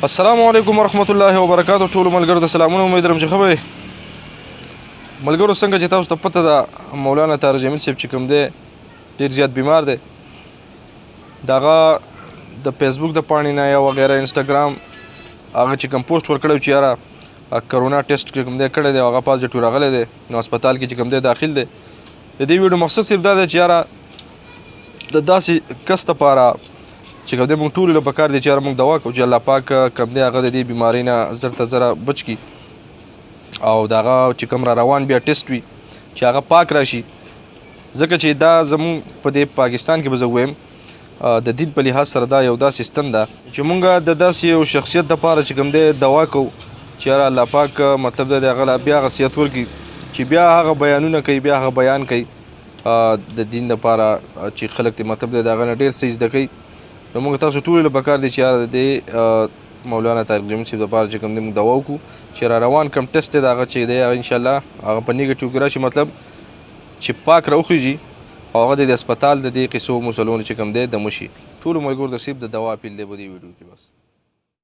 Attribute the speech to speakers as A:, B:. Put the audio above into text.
A: السلام علیکم ورحمت الله وبرکاتو. ټولو ملګرو ته سلامونه. امید لرم چې ښه به ملګرو څنګه چې تاسو ته پته ده مولانا طارق جمیل صاحب چې کوم دی ډېر زیات بیمار دی. دغه د فیسبوک د پاڼې نه یا وغیره انسټاګرام هغه چې کوم پوسټ ورکړی چې یاره کرونا ټیسټ چې کوم دی کړی دی هغه پازیټیو راغلی دی نو هسپتال کې چې کوم دی داخل دی. د دې ویډیو مقصد صرف دا دی چې یاره د داسې کس دپاره چې کوم دی موږ ټولو له پکار دی چې یاره موږ دوا کوو چې الله پاک کوم دی هغه د دې بیمارۍ نه زر ته زره بچ کړي او د هغه چې کوم را روان بیا ټیسټ وي چې هغه پاک راشي. ځکه چې دا زموږ په دې پاکستان کې به زه ووایم د دین په لحاظ سره دا یو داسې ستن ده چې موږ د داسې یو شخصیت دپاره چې کوم دی دوا کوو چې یاره الله پاک مطلب دی د هغه بیا هغه صحت ورکړي چې بیا هغه بیانونه کوي بیا هغه بیان کوي د دین دپاره چې خلک دې مطلب دی د هغه نه ډېر څه زده کوي. نو موږ تاسو ټولو له پکار دی چې یاره د دې مولانا طارق جمیل صاحب دپاره چې کوم دی موږ دوا وکړو چې را روان کوم ټیسټ دی د هغه چې دی هغه انشاءالله هغه په نیګیټیو کې راشي مطلب چې پاک راوخیږي او هغه د هسپتال د دې قصو مسلونو چې کوم دی د مشي. ټولو ملګرو ته صرف د دوا اپیل دی په دې ویډیو کې بس.